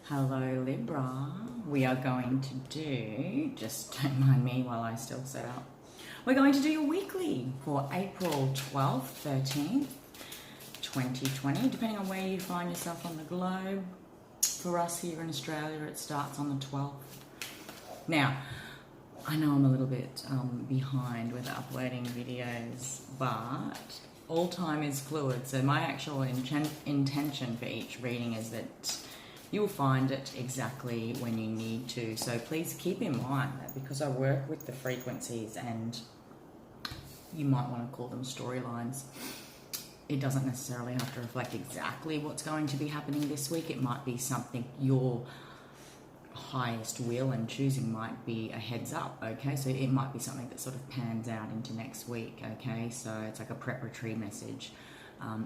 Hello Libra, we are going to do, just don't mind me while I still set up, we're going to do your weekly for April 12th, 13th, 2020, depending on where you find yourself on the globe. For us here in Australia, it starts on the 12th. Now, I know I'm a little bit behind with uploading videos, but all time is fluid, so my actual intention for each reading is that you'll find it exactly when you need to. So please keep in mind that because I work with the frequencies, and you might want to call them storylines, it doesn't necessarily have to reflect exactly what's going to be happening this week. It might be something your highest will and choosing might be a heads up, okay? So it might be something that sort of pans out into next week, okay? So it's like a preparatory message.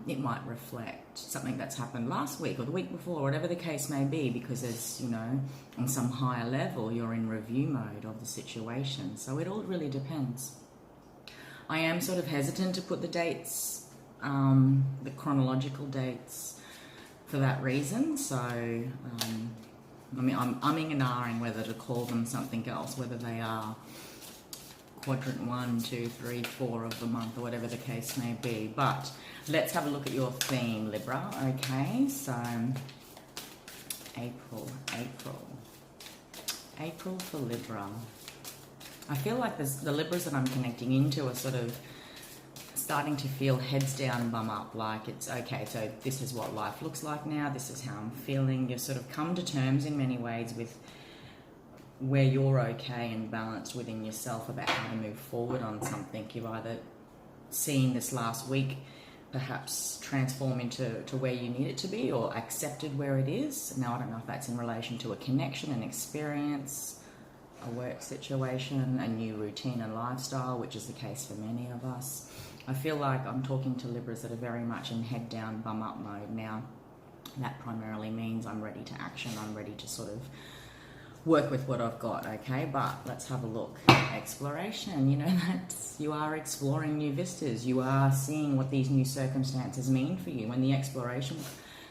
It might reflect something that's happened last week or the week before, whatever the case may be, because there's, you know, on some higher level, you're in review mode of the situation. So it all really depends. I am sort of hesitant to put the dates, the chronological dates, for that reason. So, I mean, I'm umming and ahhing whether to call them something else, whether they are quadrant 1, 2, 3, 4 of the month, or whatever the case may be. But let's have a look at your theme, Libra. Okay, so April for Libra. I feel like the Libras that I'm connecting into are sort of starting to feel heads down, bum up, like it's okay, so this is what life looks like now, this is how I'm feeling. You've sort of come to terms in many ways with where you're okay and balanced within yourself about how to move forward on something. You've either seen this last week perhaps transform into where you need it to be, or accepted where it is. Now, I don't know if that's in relation to a connection, an experience, a work situation, a new routine and lifestyle, which is the case for many of us. I feel like I'm talking to Libras that are very much in head down, bum up mode. Now, that primarily means I'm ready to action. I'm ready to sort of work with what I've got, okay? But let's have a look. Exploration, you know, that you are exploring new vistas. You are seeing what these new circumstances mean for you. When the exploration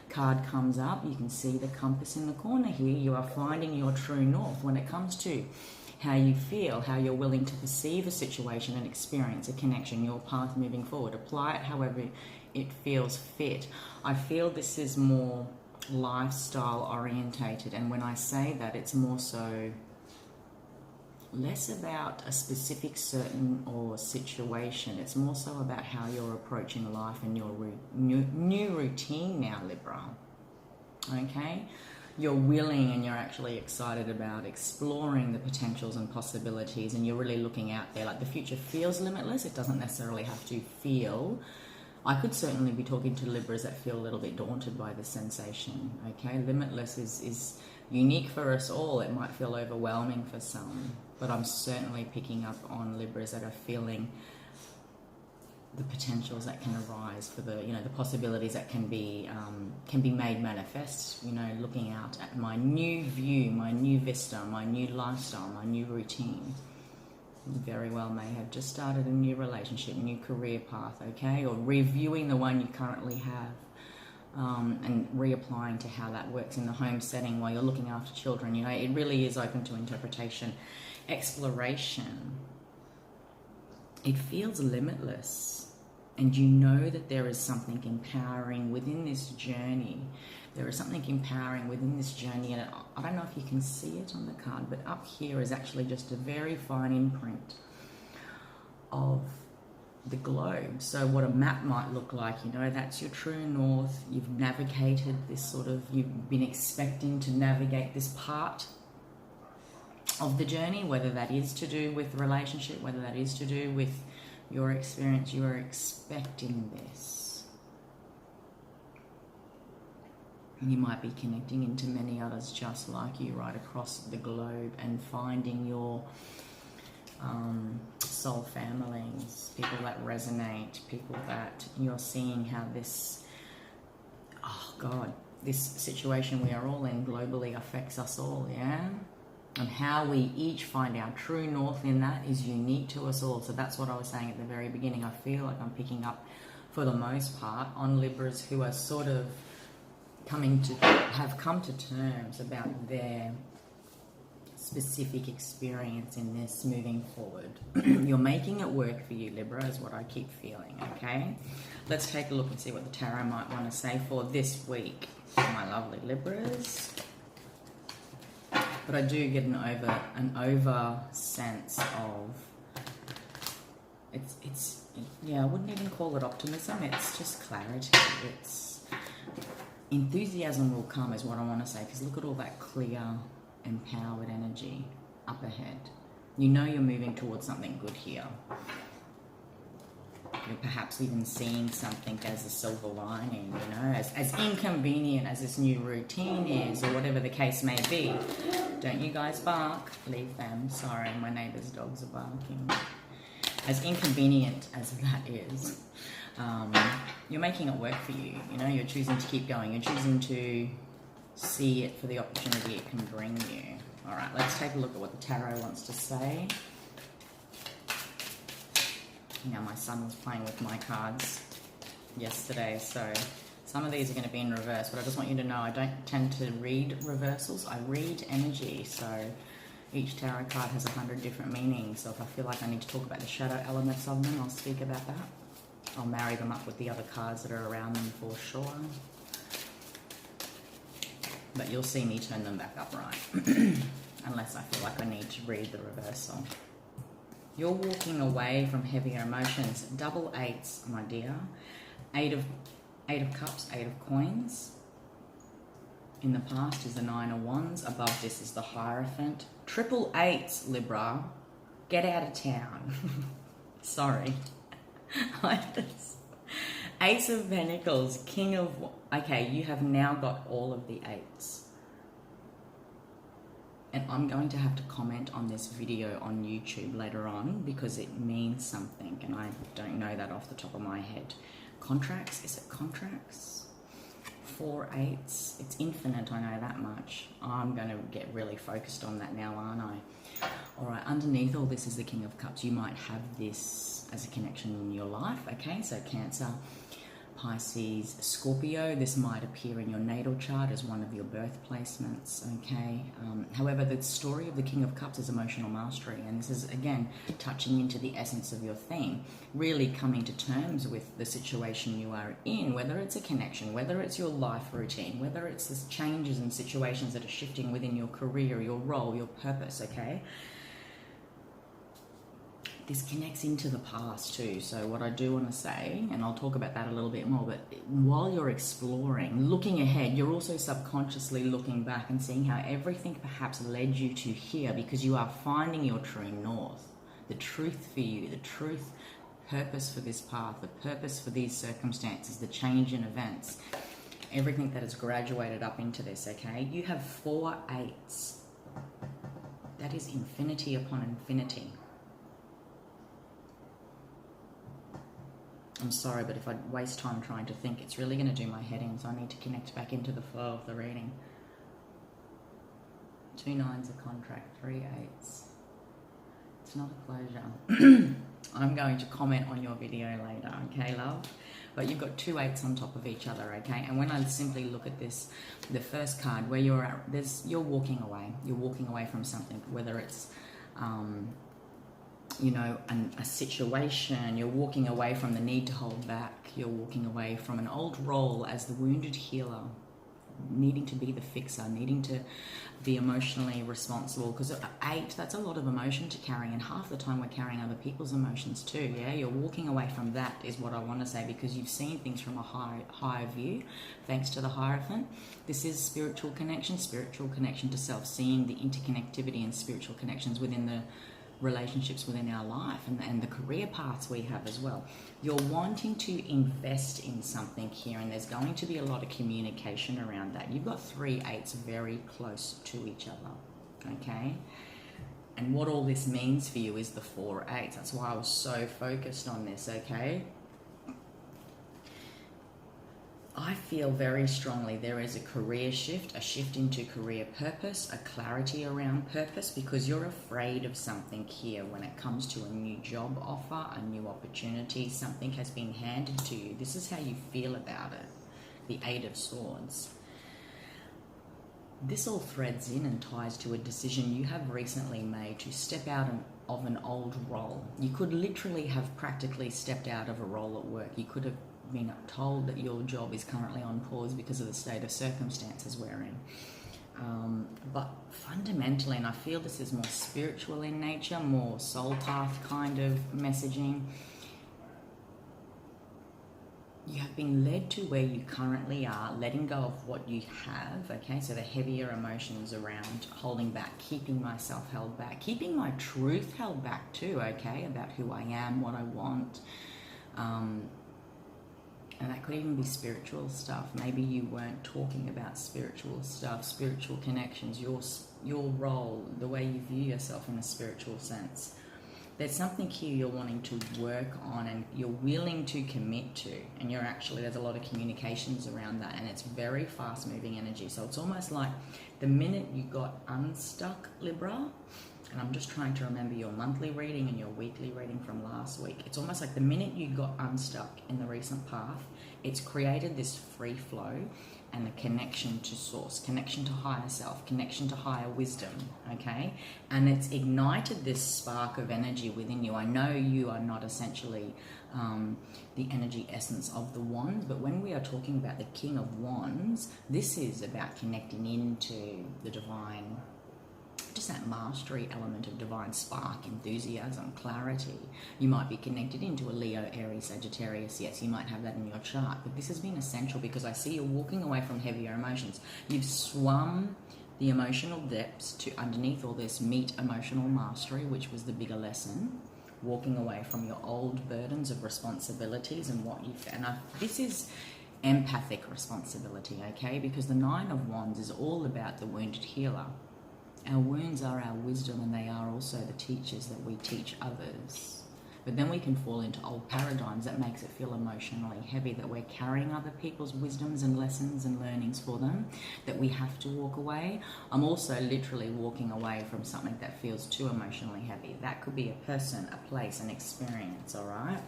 card comes up, you can see the compass in the corner here. You are finding your true north when it comes to how you feel, how you're willing to perceive a situation and experience a connection, your path moving forward. Apply it however it feels fit. I feel this is more lifestyle orientated, and when I say that, it's more so less about a specific certain or situation. It's more so about how you're approaching life and your new routine now, Libra. Okay, you're willing and you're actually excited about exploring the potentials and possibilities, and you're really looking out there. Like, the future feels limitless. It doesn't necessarily have to feel. I could certainly be talking to Libras that feel a little bit daunted by this sensation, okay? Limitless is unique for us all. It might feel overwhelming for some, but I'm certainly picking up on Libras that are feeling the potentials that can arise for the, you know, the possibilities that can be made manifest, you know, looking out at my new view, my new vista, my new lifestyle, my new routine. You very well may have just started a new relationship, new career path, okay? Or reviewing the one you currently have, and reapplying to how that works in the home setting while you're looking after children. You know, it really is open to interpretation. Exploration. It feels limitless, and you know that there is something empowering within this journey. There is something empowering within this journey, and I don't know if you can see it on the card, but up here is actually just a very fine imprint of the globe. So what a map might look like, you know, that's your true north. You've navigated this sort of, you've been expecting to navigate this part of the journey, whether that is to do with relationship, whether that is to do with your experience. You are expecting this. You might be connecting into many others just like you right across the globe, and finding your soul families, people that resonate, people that you're seeing how this, oh God, this situation we are all in globally affects us all, yeah? And how we each find our true north in that is unique to us all. So that's what I was saying at the very beginning. I feel like I'm picking up, for the most part, on Libras who are sort of have come to terms about their specific experience in this moving forward. You're making it work for you, Libra, is what I keep feeling, okay? Let's take a look and see what the tarot might want to say for this week, my lovely Libras. But I do get an over sense of it's yeah, I wouldn't even call it optimism, it's just clarity. It's enthusiasm will come is what I want to say, because look at all that clear, empowered energy up ahead. You know you're moving towards something good here. You're perhaps even seeing something as a silver lining, you know, as inconvenient as this new routine is, or whatever the case may be. Don't you guys bark? Leave them. Sorry, my neighbour's dogs are barking. As inconvenient as that is, you're making it work for you. You know, you're choosing to keep going. You're choosing to see it for the opportunity it can bring you. All right, let's take a look at what the tarot wants to say. Now, my son was playing with my cards yesterday, so some of these are going to be in reverse, but I just want you to know I don't tend to read reversals. I read energy, so each tarot card has 100 different meanings. So if I feel like I need to talk about the shadow elements of them, I'll speak about that. I'll marry them up with the other cards that are around them for sure. But you'll see me turn them back upright, unless I feel like I need to read the reversal. You're walking away from heavier emotions. Double eights, my dear. Eight of cups, 8 of coins. In the past is the 9 of wands. Above this is the Hierophant. Triple eights, Libra. Get out of town. Sorry. Ace of Pentacles, King of... Okay, you have now got all of the eights. And I'm going to have to comment on this video on YouTube later on because it means something and I don't know that off the top of my head. Contracts, is it contracts? 4 eights, it's infinite, I know that much. I'm going to get really focused on that now, aren't I? All right, underneath all this is the King of Cups. You might have this as a connection in your life, okay? So Cancer, Pisces, Scorpio, this might appear in your natal chart as one of your birth placements, okay? However, the story of the King of Cups is emotional mastery, and this is, again, touching into the essence of your theme, really coming to terms with the situation you are in, whether it's a connection, whether it's your life routine, whether it's the changes and situations that are shifting within your career, your role, your purpose, okay? This connects into the past too. So what I do want to say, and I'll talk about that a little bit more, but while you're exploring, looking ahead, you're also subconsciously looking back and seeing how everything perhaps led you to here, because you are finding your true north, the truth for you, the truth, purpose for this path, the purpose for these circumstances, the change in events, everything that has graduated up into this, okay? You have 4 eights. That is infinity upon infinity. I'm sorry, but if I waste time trying to think, it's really going to do my head in, so I need to connect back into the flow of the reading. 2 9s of contract, 3 8s. It's not a closure. I'm going to comment on your video later, okay, love? But you've got 2 8s on top of each other, okay? And when I simply look at this, the first card, where you're at, you're walking away. You're walking away from something, whether it's... you know, a situation, you're walking away from the need to hold back, you're walking away from an old role as the wounded healer, needing to be the fixer, needing to be emotionally responsible, because 8, that's a lot of emotion to carry, and half the time we're carrying other people's emotions too, yeah? You're walking away from that is what I want to say, because you've seen things from a higher view, thanks to the Hierophant. This is spiritual connection to self, seeing the interconnectivity and spiritual connections within the relationships within our life and the career paths we have as well. You're wanting to invest in something here, and there's going to be a lot of communication around that. You've got 3 8s very close to each other, okay? And what all this means for you is the 4 8s. That's why I was so focused on this, okay? I feel very strongly there is a career shift, a shift into career purpose, a clarity around purpose, because you're afraid of something here when it comes to a new job offer, a new opportunity, something has been handed to you. This is how you feel about it, the 8 of Swords. this all threads in and ties to a decision you have recently made to step out of an old role. You could literally have practically stepped out of a role at work. You could have been told that your job is currently on pause because of the state of circumstances we're in. But fundamentally, and I feel this is more spiritual in nature, more soul path kind of messaging, you have been led to where you currently are, letting go of what you have, okay? So the heavier emotions around holding back, keeping myself held back, keeping my truth held back too, okay? About who I am, what I want. And that could even be spiritual stuff. Maybe you weren't talking about spiritual stuff, spiritual connections, your role, the way you view yourself in a spiritual sense. There's something here you're wanting to work on and you're willing to commit to, and there's a lot of communications around that, and it's very fast moving energy. So it's almost like the minute you got unstuck, Libra, and I'm just trying to remember your monthly reading and your weekly reading from last week, it's almost like the minute you got unstuck in the recent path, it's created this free flow and a connection to source, connection to higher self, connection to higher wisdom, okay? And it's ignited this spark of energy within you. I know you are not essentially the energy essence of the wands, but when we are talking about the King of Wands, this is about connecting into the divine, just that mastery element of divine spark, enthusiasm, clarity. You might be connected into a Leo, Aries, Sagittarius. Yes, you might have that in your chart, but this has been essential because I see you're walking away from heavier emotions. You've swum the emotional depths to underneath all this meet emotional mastery, which was the bigger lesson. Walking away from your old burdens of responsibilities and what you've... this is empathic responsibility, okay? Because the Nine of Wands is all about the wounded healer. Our wounds are our wisdom, and they are also the teachers that we teach others. But then we can fall into old paradigms that makes it feel emotionally heavy, that we're carrying other people's wisdoms and lessons and learnings for them, that we have to walk away. I'm also literally walking away from something that feels too emotionally heavy. That could be a person, a place, an experience, all right?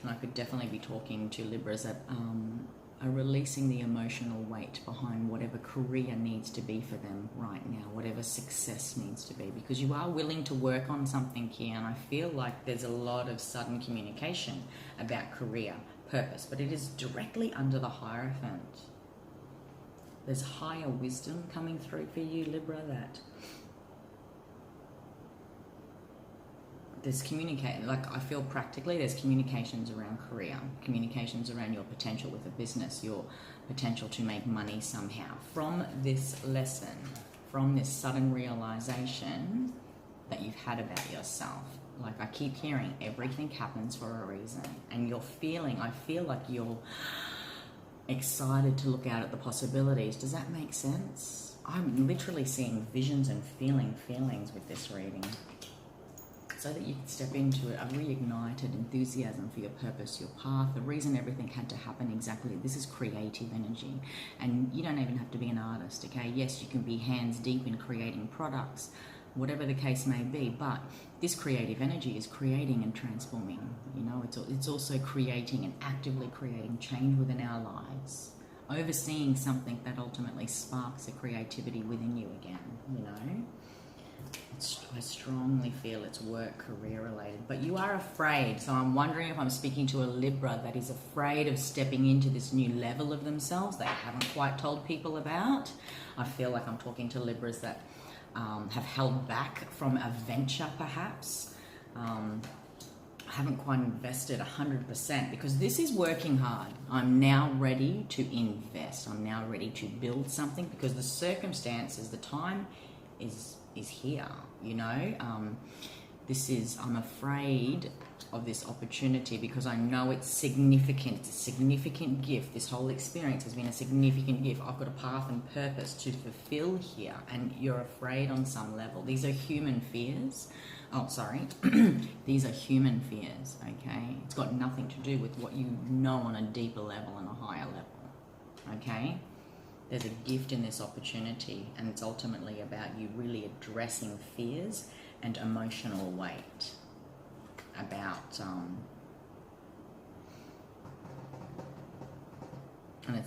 And I could definitely be talking to Libras that are releasing the emotional weight behind whatever career needs to be for them right now, whatever success needs to be, because you are willing to work on something here, and I feel like there's a lot of sudden communication about career, purpose, but it is directly under the Hierophant. There's higher wisdom coming through for you, Libra, that there's I feel practically there's communications around career, communications around your potential with a business, your potential to make money somehow. From this lesson, from this sudden realization that you've had about yourself, like I keep hearing, everything happens for a reason. And I feel like you're excited to look out at the possibilities. Does that make sense? I'm literally seeing visions and feelings with this reading, so that you can step into a reignited enthusiasm for your purpose, your path, the reason everything had to happen exactly. This is creative energy, and you don't even have to be an artist, okay? Yes, you can be hands deep in creating products, whatever the case may be, but this creative energy is creating and transforming. You know, it's also creating and actively creating change within our lives, overseeing something that ultimately sparks a creativity within you again, you know? I strongly feel it's work, career related, but you are afraid. So I'm wondering if I'm speaking to a Libra that is afraid of stepping into this new level of themselves they haven't quite told people about. I feel like I'm talking to Libras that have held back from a venture perhaps, haven't quite invested 100%, because this is working hard. I'm now ready to invest. I'm now ready to build something because the circumstances, the time is here, you know. I'm afraid of this opportunity because I know it's significant. It's a significant gift. This whole experience has been a significant gift. I've got a path and purpose to fulfill here, and you're afraid on some level. These are human fears. Oh, sorry. These are human fears, okay? It's got nothing to do with what you know on a deeper level and a higher level, okay? There's a gift in this opportunity, and it's ultimately about you really addressing fears and emotional weight about And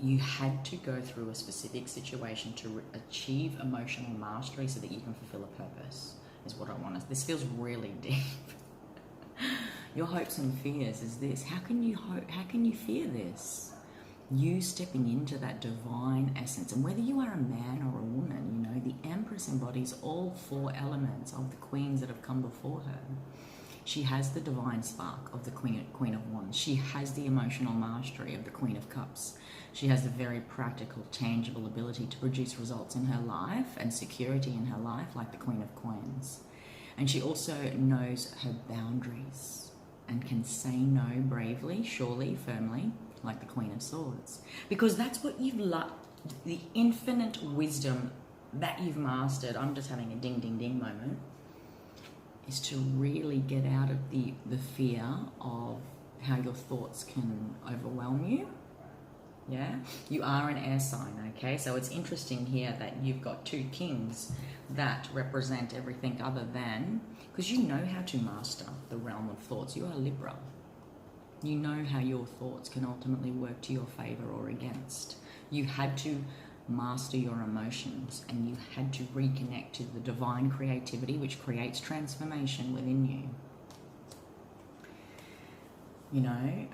you had to go through a specific situation to achieve emotional mastery so that you can fulfill a purpose, is what I want to. This feels really deep. Your hopes and fears is this. How can you hope? How can you fear this? You stepping into that divine essence. And whether you are a man or a woman, you know, the Empress embodies all 4 elements of the queens that have come before her. She has the divine spark of the Queen of Wands. She has the emotional mastery of the Queen of Cups. She has the very practical, tangible ability to produce results in her life and security in her life, like the Queen of Coins. And she also knows her boundaries and can say no bravely, surely, firmly, like the Queen of Swords. Because that's what you've the infinite wisdom that you've mastered. I'm just having a ding, ding, ding moment. Is to really get out of the fear of how your thoughts can overwhelm you. Yeah, you are an air sign, okay? So it's interesting here that you've got 2 kings that represent everything other than, because you know how to master the realm of thoughts. You are Libra. You know how your thoughts can ultimately work to your favor or against. You had to master your emotions, and you had to reconnect to the divine creativity which creates transformation within you. You know,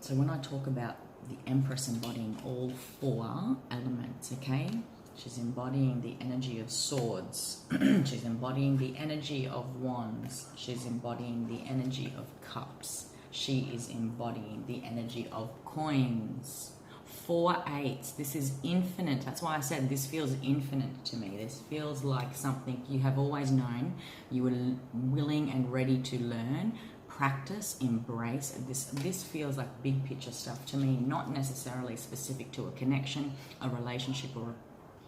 so when I talk about the Empress embodying all 4 elements, okay, she's embodying the energy of swords, she's embodying the energy of wands, she's embodying the energy of cups, she is embodying the energy of coins. 4 8s. This is infinite. That's why I said this feels infinite to me. This feels like something you have always known. You were willing and ready to learn, practice, embrace. This feels like big picture stuff to me, not necessarily specific to a connection, a relationship, or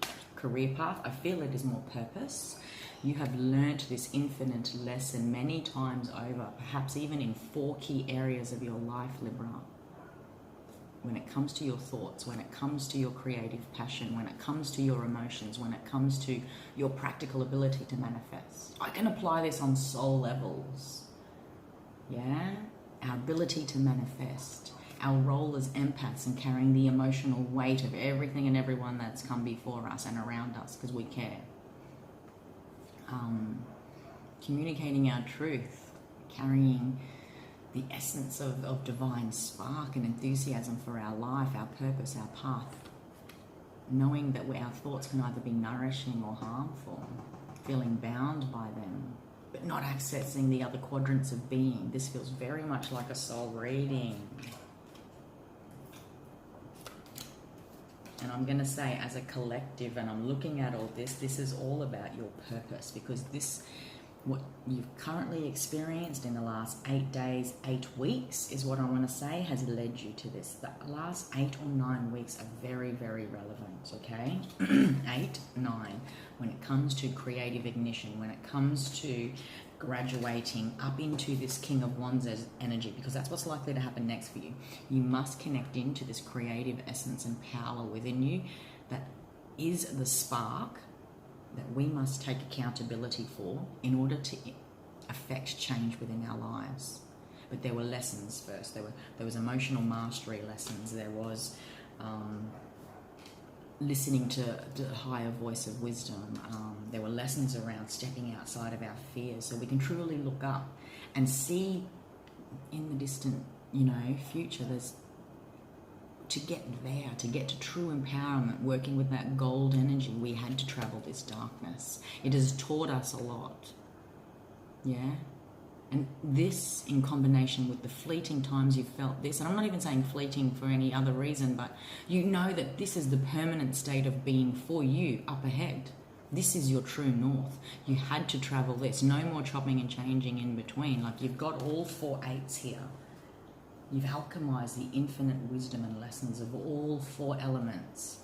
a career path. I feel it is more purpose. You have learnt this infinite lesson many times over, perhaps even in 4 key areas of your life, Libra. When it comes to your thoughts, when it comes to your creative passion, when it comes to your emotions, when it comes to your practical ability to manifest. I can apply this on soul levels. Yeah? Our ability to manifest. Our role as empaths and carrying the emotional weight of everything and everyone that's come before us and around us because we care. Communicating our truth, carrying the essence of divine spark and enthusiasm for our life, our purpose, our path. Knowing that our thoughts can either be nourishing or harmful, feeling bound by them, but not accessing the other quadrants of being. This feels very much like a soul reading. And I'm going to say, as a collective, and I'm looking at all this, this is all about your purpose, because this, what you've currently experienced in the last 8 days, 8 weeks, is what I want to say has led you to this. The last 8 or 9 weeks are very, very relevant, okay? 8, 9, when it comes to creative ignition, when it comes to graduating up into this King of Wands energy, because that's what's likely to happen next for you. You must connect into this creative essence and power within you that is the spark that we must take accountability for in order to affect change within our lives. But there were lessons first. There was emotional mastery lessons. There was listening to the higher voice of wisdom. There were lessons around stepping outside of our fears so we can truly look up and see in the distant, future. There's to get there, to get to true empowerment, working with that gold energy, we had to travel this darkness. It has taught us a lot. Yeah? And this, in combination with the fleeting times you've felt this, and I'm not even saying fleeting for any other reason, but you know that this is the permanent state of being for you up ahead. This is your true north. You had to travel this. No more chopping and changing in between. Like, you've got all 4 8s here. You've alchemized the infinite wisdom and lessons of all 4 elements.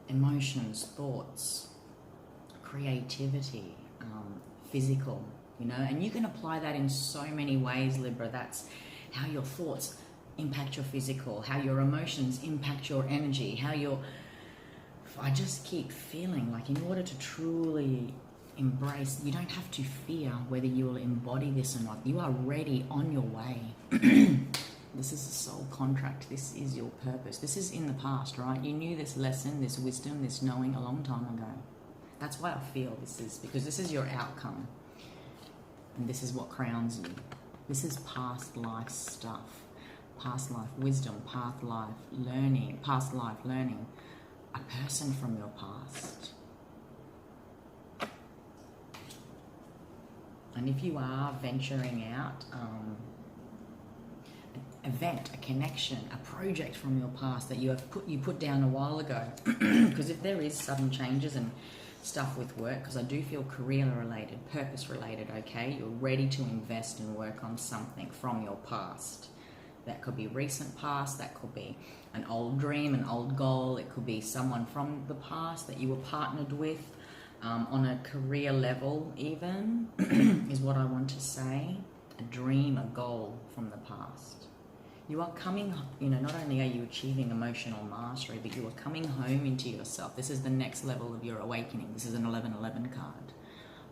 Emotions, thoughts, creativity, physical, and you can apply that in so many ways, Libra. That's how your thoughts impact your physical, how your emotions impact your energy, I just keep feeling like in order to truly embrace, you don't have to fear whether you will embody this or not. You are ready, on your way. This is a soul contract. This is your purpose. This is in the past, right? You knew this lesson, this wisdom, this knowing a long time ago. That's why I feel this is, because this is your outcome. And this is what crowns you. This is past life stuff. Past life wisdom, past life learning, a person from your past. And if you are venturing out, an event, a connection, a project from your past that you put down a while ago, because if there is sudden changes and stuff with work, because I do feel career related, purpose related, okay, you're ready to invest and work on something from your past. That could be recent past, that could be an old dream, an old goal, it could be someone from the past that you were partnered with on a career level even, is what I want to say. A dream, a goal from the past. You are coming, not only are you achieving emotional mastery, but you are coming home into yourself. This is the next level of your awakening. This is an 1111 card.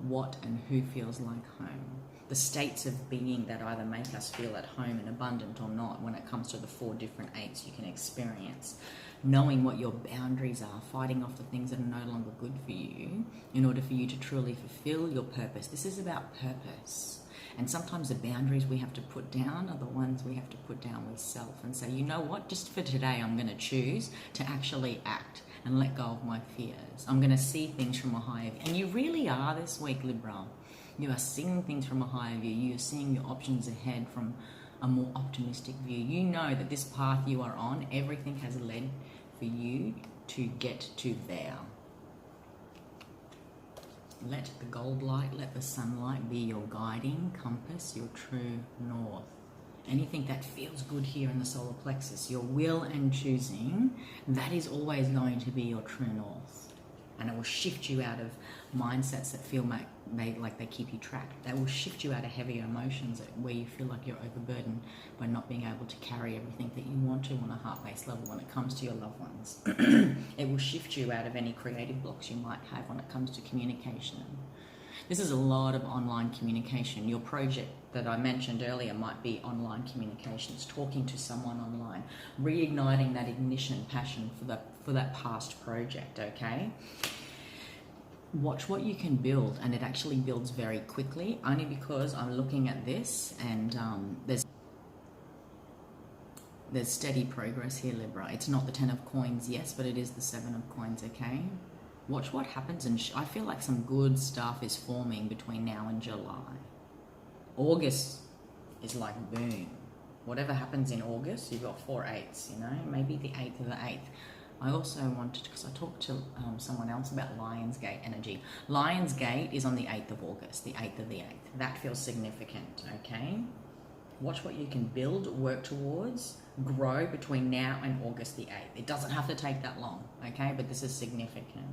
What and who feels like home? The states of being that either make us feel at home and abundant or not when it comes to the 4 different 8s you can experience. Knowing what your boundaries are, fighting off the things that are no longer good for you in order for you to truly fulfill your purpose. This is about purpose. And sometimes the boundaries we have to put down are the ones we have to put down with self and say, you know what, just for today I'm going to choose to actually act and let go of my fears. I'm going to see things from a higher view. And you really are this week, Libra. You are seeing things from a higher view. You are seeing your options ahead from a more optimistic view. You know that this path you are on, everything has led for you to get to there. Let the gold light, let the sunlight be your guiding compass, your true north. Anything that feels good here in the solar plexus, your will and choosing, that is always going to be your true north. And it will shift you out of mindsets that feel like they keep you trapped. That will shift you out of heavier emotions where you feel like you're overburdened by not being able to carry everything that you want to on a heart-based level when it comes to your loved ones. It will shift you out of any creative blocks you might have when it comes to communication. This is a lot of online communication. Your project that I mentioned earlier might be online communications, talking to someone online, reigniting that ignition, passion for that past project, okay? Watch what you can build, and it actually builds very quickly, only because I'm looking at this and there's steady progress here, Libra. It's not the 10 of coins, yes, but it is the 7 of coins, okay? Watch what happens, and I feel like some good stuff is forming between now and July. August is like boom. Whatever happens in August, you've got 4 8s, maybe the 8th of the 8th. I also wanted, because I talked to someone else about Lionsgate energy. Lionsgate is on the 8th of August, the 8th of the 8th. That feels significant, okay? Watch what you can build, work towards, grow between now and August the 8th. It doesn't have to take that long, okay? But this is significant.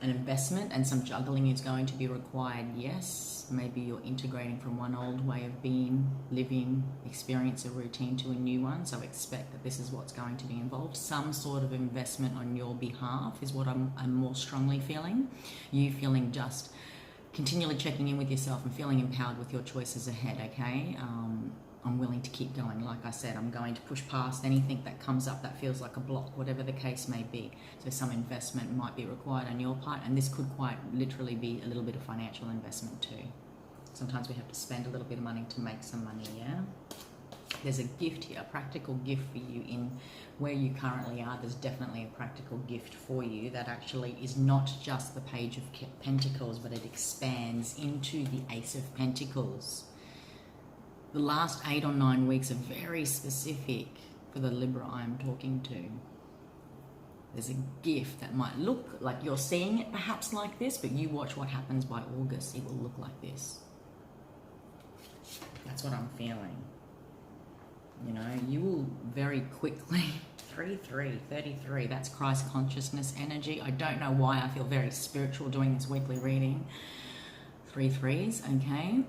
An investment and some juggling is going to be required, yes. Maybe you're integrating from one old way of being, living, experience, a routine to a new one. So expect that this is what's going to be involved. Some sort of investment on your behalf is what I'm more strongly feeling. You feeling just continually checking in with yourself and feeling empowered with your choices ahead, okay? I'm willing to keep going. Like I said, I'm going to push past anything that comes up that feels like a block, whatever the case may be. So some investment might be required on your part, and this could quite literally be a little bit of financial investment too. Sometimes we have to spend a little bit of money to make some money, yeah? There's a gift here, a practical gift for you in where you currently are. There's definitely a practical gift for you that actually is not just the Page of Pentacles, but it expands into the Ace of Pentacles. The last 8 or 9 weeks are very specific for the Libra I'm talking to. There's a gift that might look like you're seeing it perhaps like this, but you watch what happens by August. It will look like this. That's what I'm feeling. You will very quickly, 33, that's Christ consciousness energy. I don't know why I feel very spiritual doing this weekly reading. 3 3s, okay?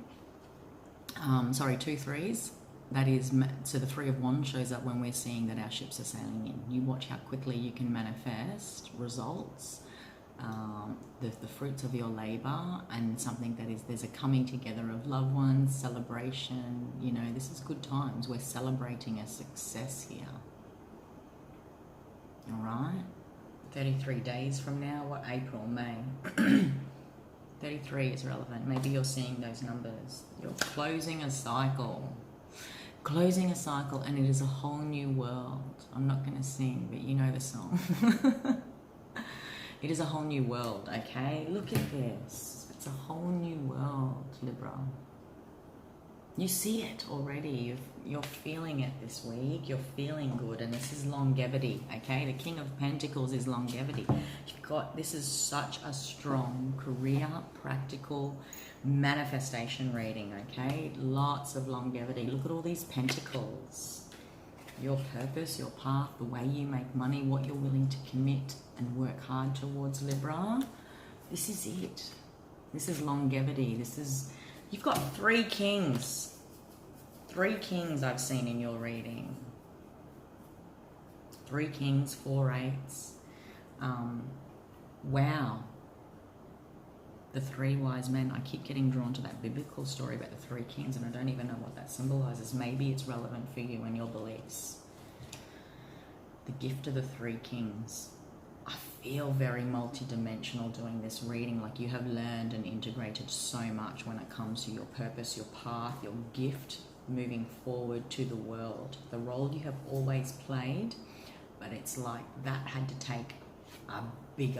2 3s. That is, so the 3 of Wands shows up when we're seeing that our ships are sailing in. You watch how quickly you can manifest results the fruits of your labor, and something that is, there's a coming together of loved ones, celebration. You know, this is good times. We're celebrating a success here. All right. 33 days from now, what, April, May? 33 is relevant. Maybe you're seeing those numbers. You're closing a cycle. Closing a cycle, and it is a whole new world. I'm not going to sing, but you know the song. It is a whole new world, okay? Look at this. It's a whole new world, Libra. You see it already. You're feeling it this week. You're feeling good, and this is longevity, okay? The King of Pentacles is longevity. You've got, this is such a strong career, practical manifestation reading, okay? Lots of longevity. Look at all these pentacles. Your purpose, your path, the way you make money, what you're willing to commit and work hard towards, Libra. This is it. This is longevity. This is, you've got 3 kings. 3 kings I've seen in your reading. 3 kings, 4 eights. Wow. The 3 wise men. I keep getting drawn to that biblical story about the 3 kings, and I don't even know what that symbolizes. Maybe it's relevant for you and your beliefs. The gift of the 3 kings. I feel very multi-dimensional doing this reading, like you have learned and integrated so much when it comes to your purpose, your path, your gift moving forward to the world. The role you have always played, but it's like that had to take a big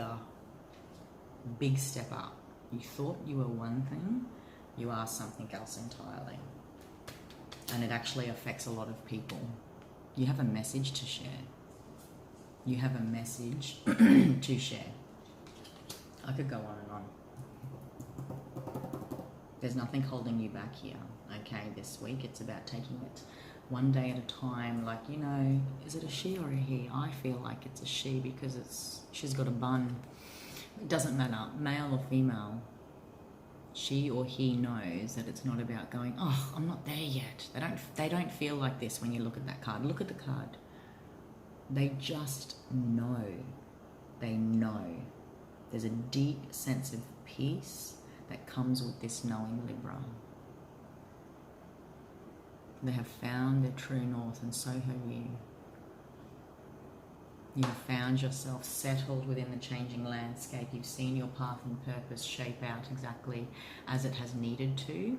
step up. You thought you were one thing, you are something else entirely. And it actually affects a lot of people. You have a message to share. You have a message to share. I could go on and on. There's nothing holding you back here, okay, this week. It's about taking it one day at a time. Like, you know, is it a she or a he? I feel like it's a she because she's got a bun. It doesn't matter, male or female. She or he knows that it's not about going, oh, I'm not there yet. They don't feel like this when you look at that card. Look at the card. They just know. They know. There's a deep sense of peace that comes with this knowing, Libra. They have found their true north, and so have you. You have found yourself settled within the changing landscape. You've seen your path and purpose shape out exactly as it has needed to.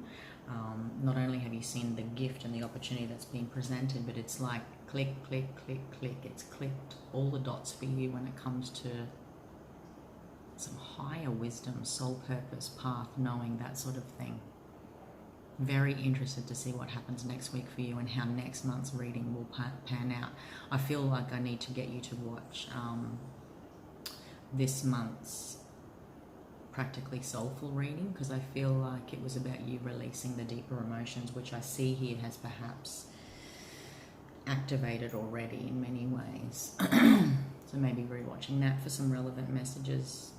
Not only have you seen the gift and the opportunity that's been presented, but it's like click, click, click, click. It's clicked all the dots for you when it comes to some higher wisdom, soul purpose, path, knowing, that sort of thing. Very interested to see what happens next week for you and how next month's reading will pan out. I feel like I need to get you to watch this month's Practically Soulful reading, because I feel like it was about you releasing the deeper emotions, which I see here has perhaps activated already in many ways. So maybe rewatching that for some relevant messages.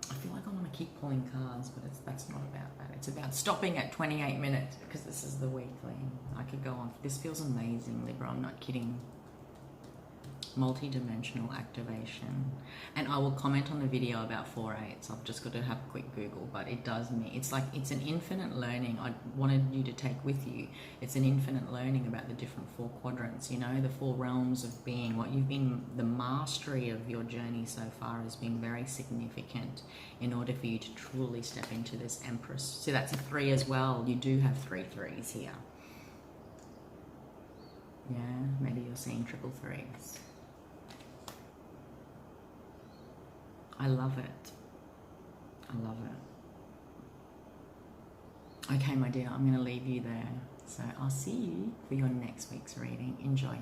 I feel like I want to keep pulling cards, but that's not about that. It's about stopping at 28 minutes because this is the weekly. I could go on. This feels amazing, Libra. I'm not kidding. Multi-dimensional activation. And I will comment on the video about 4/8. I've just got to have a quick Google, but it does mean it's like it's an infinite learning. I wanted you to take with you. It's an infinite learning about the different 4 quadrants, you know, the 4 realms of being. What you've been, the mastery of your journey so far has been very significant in order for you to truly step into this Empress. So that's a 3 as well. You do have 3 3s here. Yeah, maybe you're seeing triple 3s. I love it. I love it. Okay, my dear, I'm going to leave you there. So I'll see you for your next week's reading. Enjoy.